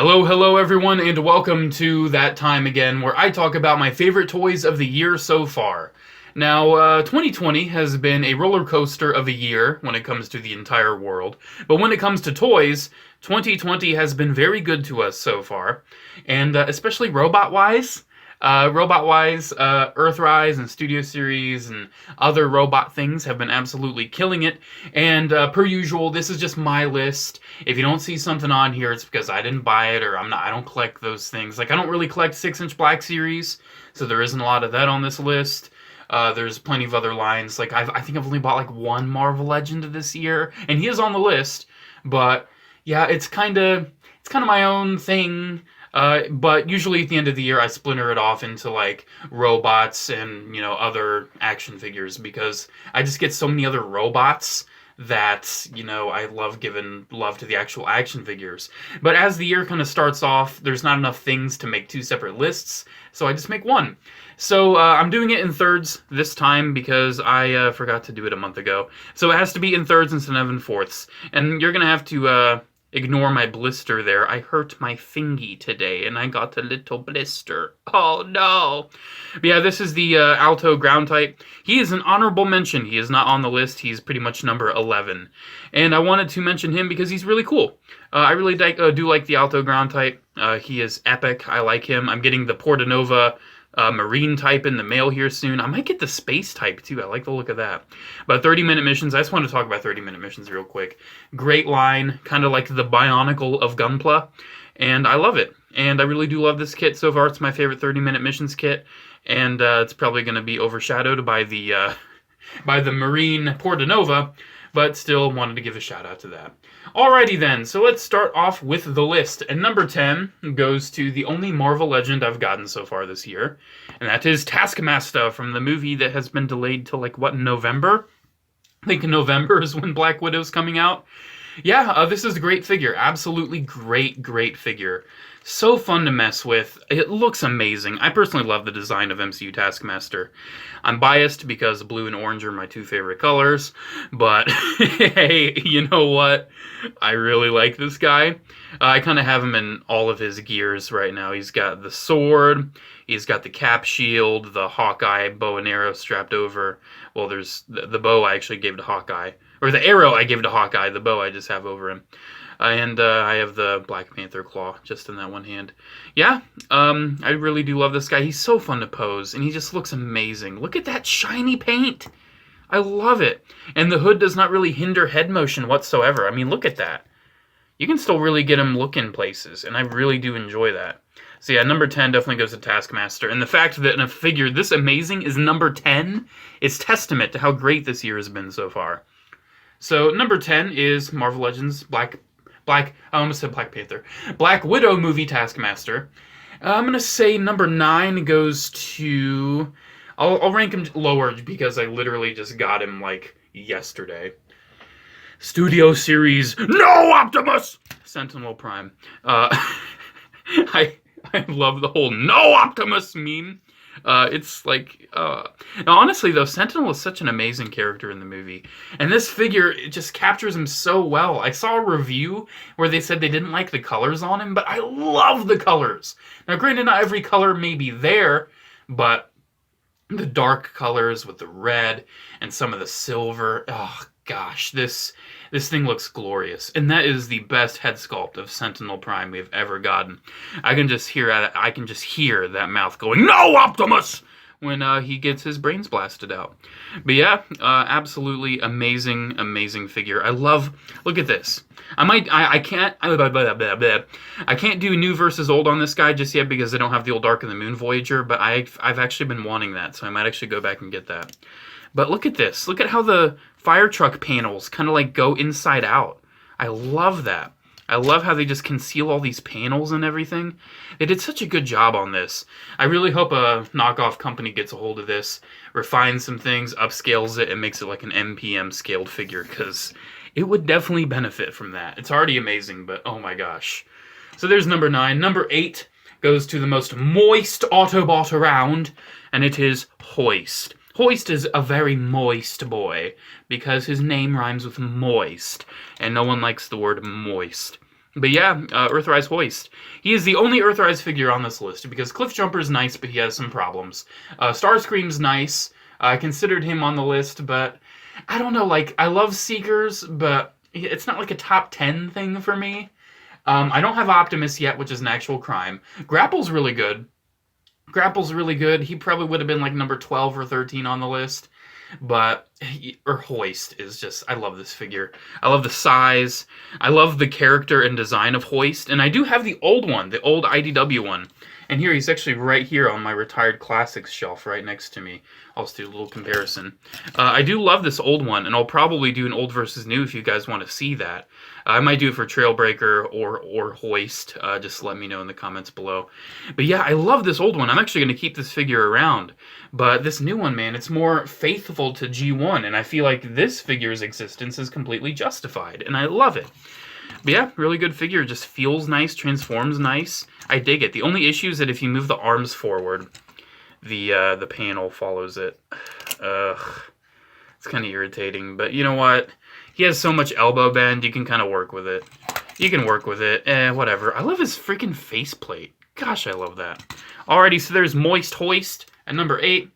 Hello everyone, and welcome to that time again where I talk about my favorite toys of the year so far. Now, 2020 has been a roller coaster of a year when it comes to the entire world, but when it comes to toys, 2020 has been very good to us so far, and especially robot-wise. Earthrise and Studio Series and other robot things have been absolutely killing it. And per usual, this is just my list. If you don't see something on here, it's because I didn't buy it or I don't collect those things. Like, I don't really collect 6-inch Black Series, so there isn't a lot of that on this list. There's plenty of other lines. Like, I think I've only bought like one Marvel Legend this year, and he is on the list. But yeah, it's kind of my own thing. But usually at the end of the year, I splinter it off into like robots and, other action figures because I just get so many other robots that, I love giving love to the actual action figures. But as the year kind of starts off, there's not enough things to make two separate lists, so I just make one. So I'm doing it in thirds this time because I forgot to do it a month ago. So it has to be in thirds instead of in fourths. And you're going to have to ignore my blister there. I hurt my fingy today, and I got a little blister. Oh, no. But yeah, this is the Alto ground type. He is an honorable mention. He is not on the list. He's pretty much number 11. And I wanted to mention him because he's really cool. I really do like the Alto ground type. He is epic. I like him. I'm getting the Portanova Marine type in the mail here soon. I might get the Space type too. I like the look of that. But 30-minute missions. I just want to talk about 30-minute missions real quick. Great line, kind of like the Bionicle of Gunpla, and I love it. And I really do love this kit so far. It's my favorite 30-minute missions kit, and it's probably going to be overshadowed by the Marine Portanova, but still wanted to give a shout out to that. Alrighty then, so let's start off with the list. And number 10 goes to the only Marvel Legend I've gotten so far this year, and that is Taskmaster from the movie that has been delayed till November? I think November is when Black Widow's coming out. Yeah, this is a great figure. Absolutely great figure. So fun to mess with. It looks amazing. I personally love the design of MCU Taskmaster. I'm biased because blue and orange are my two favorite colors, but hey, you know what? I really like this guy. I kind of have him in all of his gears right now. He's got the sword, he's got the cap shield, the Hawkeye bow and arrow strapped over. Well, there's the bow I actually gave to Hawkeye. Or the arrow I gave to Hawkeye, the bow I just have over him. And I have the Black Panther claw just in that one hand. Yeah, I really do love this guy. He's so fun to pose, and he just looks amazing. Look at that shiny paint. I love it. And the hood does not really hinder head motion whatsoever. I mean, look at that. You can still really get him looking places, and I really do enjoy that. So yeah, number 10 definitely goes to Taskmaster. And the fact that in a figure this amazing is number 10 is testament to how great this year has been so far. So number 10 is Marvel Legends I almost said Black Panther. Black Widow movie Taskmaster. I'm going to say number 9 goes to... I'll rank him lower because I literally just got him, like, yesterday. Studio Series, No Optimus! Sentinel Prime. I love the whole No Optimus meme. It's like, now honestly though, Sentinel is such an amazing character in the movie. And this figure, it just captures him so well. I saw a review where they said they didn't like the colors on him, but I love the colors. Now granted, not every color may be there, but the dark colors with the red and some of the silver, oh gosh, this thing looks glorious. And that is the best head sculpt of Sentinel Prime we've ever gotten. I can just hear that mouth going, No Optimus! When he gets his brains blasted out. But yeah, absolutely amazing figure. I love, look at this. I can't do new versus old on this guy just yet because I don't have the old Dark of the Moon Voyager, but I've actually been wanting that, so I might actually go back and get that. But look at this. Look at how the fire truck panels kind of like go inside out. I love that. I love how they just conceal all these panels and everything. They did such a good job on this. I really hope a knockoff company gets a hold of this, refines some things, upscales it, and makes it like an MPM scaled figure, because it would definitely benefit from that. It's already amazing, but oh my gosh. So there's number 9. Number 8 goes to the most moist Autobot around, and it is Hoist. Hoist is a very moist boy, because his name rhymes with moist, and no one likes the word moist. But yeah, Earthrise Hoist. He is the only Earthrise figure on this list because Cliffjumper's nice, but he has some problems. Starscream's nice. I considered him on the list, but I don't know. Like, I love Seekers, but it's not like a top 10 thing for me. I don't have Optimus yet, which is an actual crime. Grapple's really good. He probably would have been like number 12 or 13 on the list. But Hoist is just, I love this figure. I love the size. I love the character and design of Hoist. And I do have the old one, the old IDW one. And here, he's actually right here on my Retired Classics shelf right next to me. I'll just do a little comparison. I do love this old one, and I'll probably do an old versus new if you guys want to see that. I might do it for Trailbreaker or Hoist. Just let me know in the comments below. But yeah, I love this old one. I'm actually going to keep this figure around. But this new one, man, it's more faithful to G1, and I feel like this figure's existence is completely justified, and I love it. But yeah, really good figure. Just feels nice, transforms nice. I dig it. The only issue is that if you move the arms forward, the panel follows it. It's kind of irritating, but you know what? He has so much elbow bend, you can kind of work with it. You can work with it. Whatever. I love his freaking faceplate. Gosh, I love that. Alrighty, so there's Moist Hoist at number 8.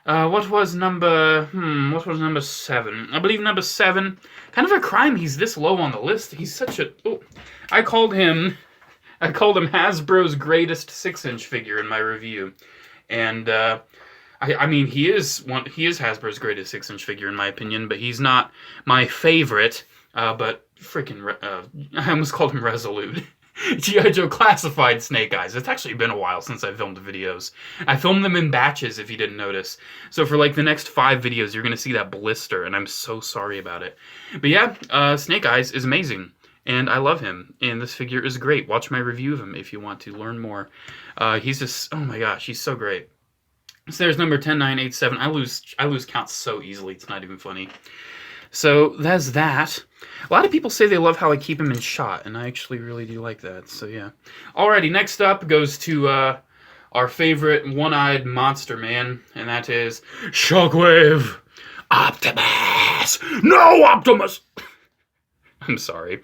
What was number 7? I believe number 7. Kind of a crime he's this low on the list. He's such a... Oh, I called him Hasbro's greatest 6-inch figure in my review. And, I mean, he is Hasbro's greatest 6-inch figure in my opinion, but he's not my favorite. But freaking... I almost called him Resolute. G.I. Joe Classified Snake Eyes. It's actually been a while since I filmed videos. I filmed them in batches, if you didn't notice. So for like the next 5 videos, you're going to see that blister, and I'm so sorry about it. But yeah, Snake Eyes is amazing, and I love him, and this figure is great. Watch my review of him if you want to learn more. He's just, oh my gosh, he's so great. So there's number 10987. I lose count so easily, it's not even funny. So that's that. A lot of people say they love how I keep him in shot, and I actually really do like that, so yeah. Alrighty, next up goes to our favorite one-eyed monster man, and that is Shockwave! Optimus! No, Optimus! I'm sorry.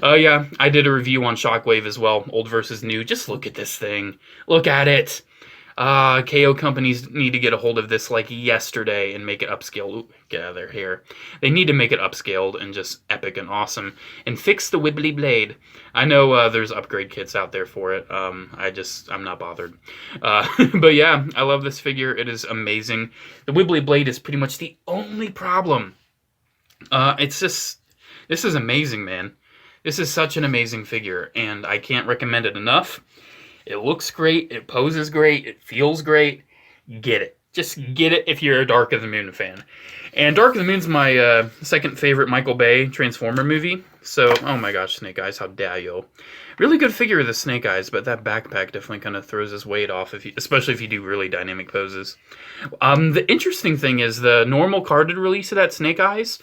Yeah, I did a review on Shockwave as well, old versus new. Just look at this thing. Look at it! KO companies need to get a hold of this like yesterday and make it upscaled. Ooh, get out of their hair. They need to make it upscaled and just epic and awesome. And fix the wibbly blade. I know there's upgrade kits out there for it. I'm not bothered. But yeah, I love this figure. It is amazing. The wibbly blade is pretty much the only problem. This is amazing, man. This is such an amazing figure, and I can't recommend it enough. It looks great, it poses great, it feels great. Get it. Just get it if you're a Dark of the Moon fan. And Dark of the Moon's my second favorite Michael Bay Transformer movie. So, oh my gosh, Snake Eyes, how dare you. Really good figure of the Snake Eyes, but that backpack definitely kind of throws his weight off, especially if you do really dynamic poses. The interesting thing is the normal carded release of that Snake Eyes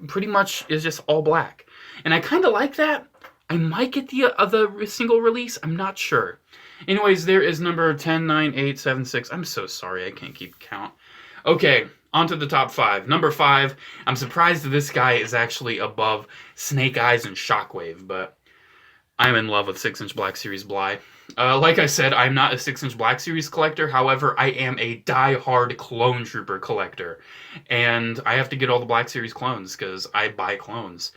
pretty much is just all black. And I kind of like that. I might get the other single release. I'm not sure. Anyways, there is number 109,876. I'm so sorry. I can't keep count. Okay, on to the top 5. Number 5. I'm surprised that this guy is actually above Snake Eyes and Shockwave, but I'm in love with 6-inch Black Series Bly. Like I said, I'm not a 6-inch Black Series collector. However, I am a die-hard Clone Trooper collector. And I have to get all the Black Series clones because I buy clones.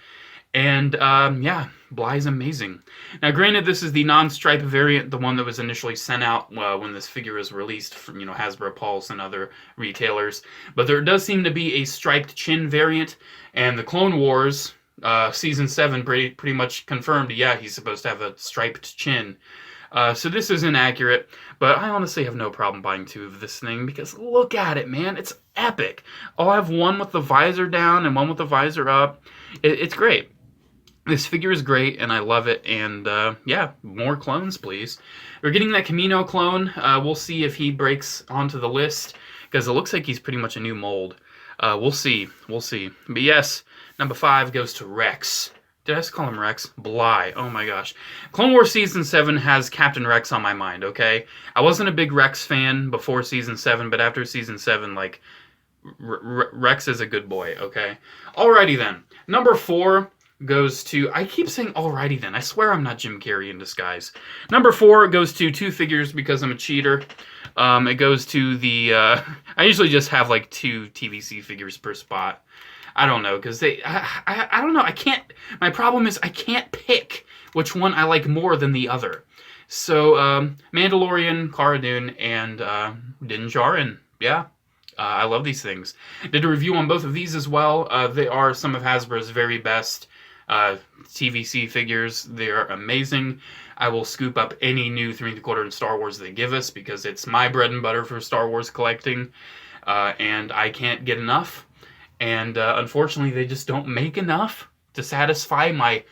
And, yeah, Bly's amazing. Now, granted, this is the non-stripe variant, the one that was initially sent out when this figure was released from, Hasbro Pulse and other retailers. But there does seem to be a striped chin variant, and the Clone Wars, Season 7 pretty much confirmed, yeah, he's supposed to have a striped chin. So this is inaccurate, but I honestly have no problem buying 2 of this thing, because look at it, man, it's epic. I'll have one with the visor down and one with the visor up. It's great. This figure is great, and I love it, and yeah, more clones, please. We're getting that Camino clone. We'll see if he breaks onto the list, because it looks like he's pretty much a new mold. We'll see. We'll see. But yes, number 5 goes to Rex. Did I just call him Rex? Bly. Oh my gosh. Clone Wars Season 7 has Captain Rex on my mind, okay? I wasn't a big Rex fan before Season 7, but after Season 7, like, Rex is a good boy, okay? Alrighty then. Number 4... goes to, I keep saying alrighty then. I swear I'm not Jim Carrey in disguise. Number 4 goes to 2 figures because I'm a cheater. It goes to the, I usually just have like 2 TVC figures per spot. I don't know, because I don't know, I can't, my problem is I can't pick which one I like more than the other. So, Mandalorian, Cara Dune, and Din Djarin. Yeah, I love these things. Did a review on both of these as well. They are some of Hasbro's very best TVC figures. They are amazing. I will scoop up any new 3 1/4 in Star Wars they give us because it's my bread and butter for Star Wars collecting, and I can't get enough. And unfortunately, they just don't make enough to satisfy my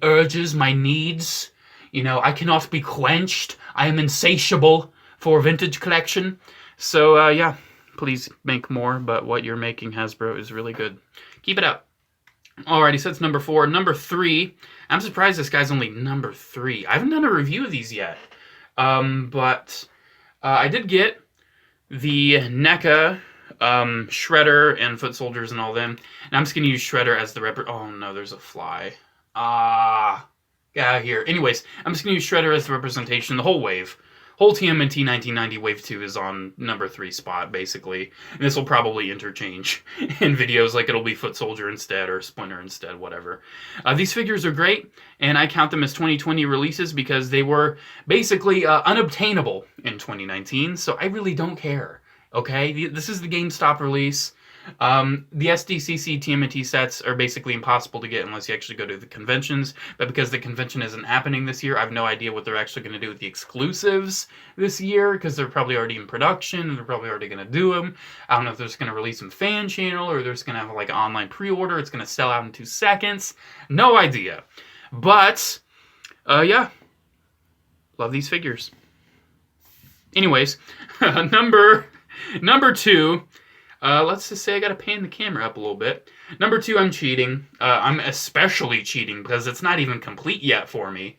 urges, my needs. You know, I cannot be quenched. I am insatiable for vintage collection. So yeah, please make more. But what you're making, Hasbro, is really good. Keep it up. Alrighty, so that's number 4. Number 3. I'm surprised this guy's only number 3. I haven't done a review of these yet. But I did get the NECA Shredder and Foot Soldiers and all them. And I'm just going to use Shredder as the oh no, there's a fly. Get out of here. Anyways, I'm just going to use Shredder as the representation. The whole wave. Whole TMNT 1990 Wave 2 is on number 3 spot, basically. And this will probably interchange in videos, like it'll be Foot Soldier instead or Splinter instead, whatever. These figures are great, and I count them as 2020 releases because they were basically unobtainable in 2019, so I really don't care. Okay, this is the GameStop release. The SDCC TMNT sets are basically impossible to get unless you actually go to the conventions, but because the convention isn't happening this year, I have no idea what they're actually going to do with the exclusives this year, because they're probably already in production, and they're probably already going to do them. I don't know if they're just going to release some fan channel, or they're just going to have like an online pre-order, it's going to sell out in 2 seconds. No idea. But, yeah. Love these figures. Anyways, number 2... let's just say I gotta pan the camera up a little bit. Number 2, I'm cheating. I'm especially cheating because it's not even complete yet for me.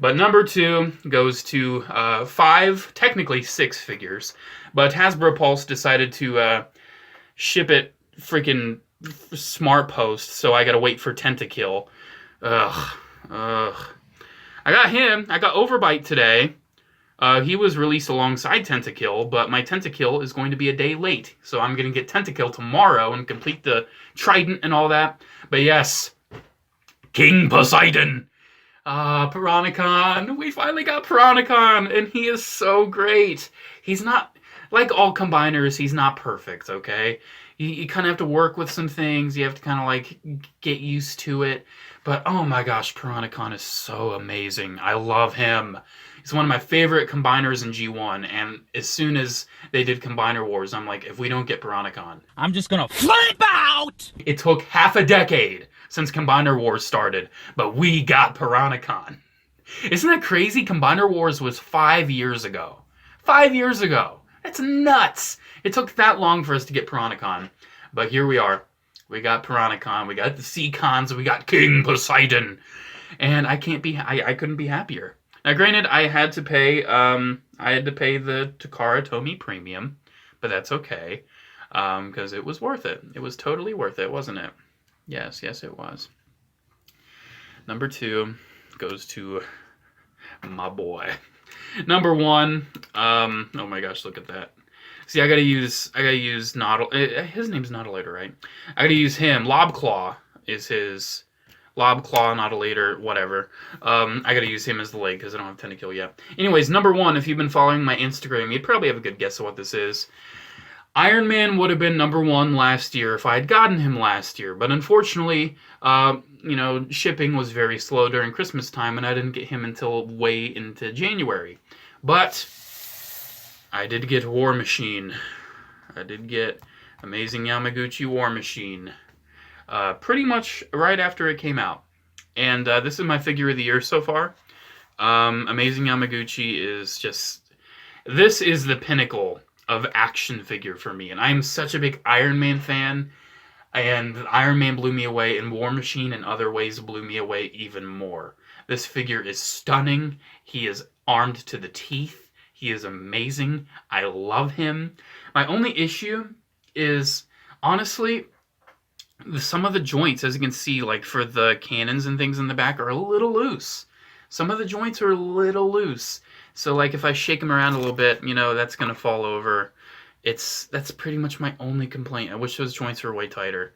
But number 2 goes to 5, technically 6 figures. But Hasbro Pulse decided to ship it freaking Smart Post, so I gotta wait for Tentakill. Ugh. I got him. I got Overbite today. He was released alongside Tentakill, but my Tentakill is going to be a day late. So I'm going to get Tentakill tomorrow and complete the Trident and all that. But yes, King Poseidon! Piranacon! We finally got Piranacon! And he is so great! He's not, like all combiners, he's not perfect, okay? You kind of have to work with some things. You have to kind of like get used to it. But oh my gosh, Piranacon is so amazing. I love him. He's one of my favorite combiners in G1, and as soon as they did Combiner Wars, I'm like, if we don't get Piranacon, I'm just gonna flip out! It took half a decade since Combiner Wars started, but we got Piranacon. Isn't that crazy? Combiner Wars was 5 years ago. 5 years ago! That's nuts! It took that long for us to get Piranacon, but here we are. We got Piranacon, we got the Seacons, we got King Poseidon, and I couldn't be happier. Now, granted, I had to pay the Takara Tomy Premium, but that's okay, because it was worth it. It was totally worth it, wasn't it? Yes, it was. Number 2 goes to my boy. Number 1, oh my gosh, look at that. See, I gotta use Nautil. His name's Nautilator, right? I gotta use him. Lobclaw is his. Lobclaw, Nautilator, whatever. I gotta use him as the leg because I don't have Tentakill yet. Anyways, number 1, if you've been following my Instagram, you'd probably have a good guess of what this is. Iron Man would have been number 1 last year if I had gotten him last year, but unfortunately, shipping was very slow during Christmas time, and I didn't get him until way into January. But I did get War Machine. I did get Amazing Yamaguchi War Machine. Pretty much right after it came out. And this is my figure of the year so far. Amazing Yamaguchi is just... This is the pinnacle of action figure for me. And I'm such a big Iron Man fan. And Iron Man blew me away, and War Machine in other ways blew me away even more. This figure is stunning. He is armed to the teeth. He is amazing. I love him. My only issue is, honestly, some of the joints, as you can see, like for the cannons and things in the back, are a little loose. Some of the joints are a little loose. So like if I shake them around a little bit, you know, that's gonna fall over. That's pretty much my only complaint. I wish those joints were way tighter.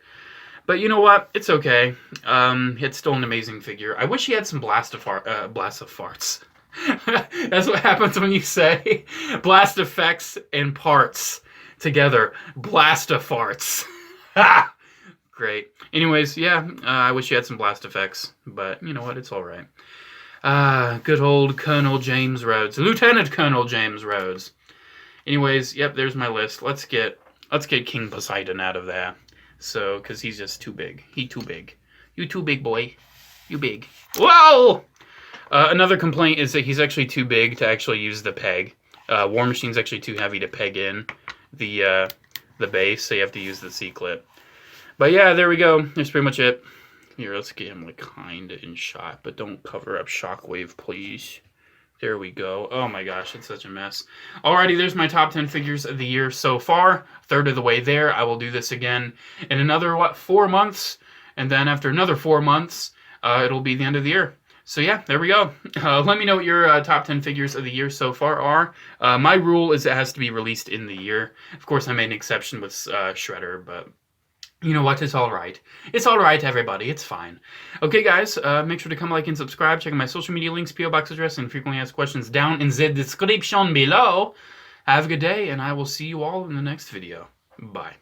But you know what? It's okay. It's still an amazing figure. I wish he had some blast of farts. That's what happens when you say blast effects and parts together. Blast of farts. Great. Anyways, yeah, I wish he had some blast effects, but you know what? It's all right. Good old Colonel James Rhodes, Lieutenant Colonel James Rhodes. Anyways, yep, there's my list. Let's get King Poseidon out of there. So, because he's just too big. He too big. You too big, boy. You big. Whoa! Another complaint is that he's actually too big to actually use the peg. War Machine's actually too heavy to peg in the base, so you have to use the C-clip. But yeah, there we go. That's pretty much it. Here, let's get him like kind of in shot, but don't cover up Shockwave, please. There we go. Oh my gosh, it's such a mess. Alrighty, there's my top 10 figures of the year so far. Third of the way there. I will do this again in another, 4 months? And then after another 4 months, it'll be the end of the year. So yeah, there we go. Let me know what your top 10 figures of the year so far are. My rule is it has to be released in the year. Of course, I made an exception with Shredder, but you know what? It's all right. It's all right, everybody. It's fine. Okay, guys, make sure to come like and subscribe. Check out my social media links, PO Box address, and frequently asked questions down in the description below. Have a good day, and I will see you all in the next video. Bye.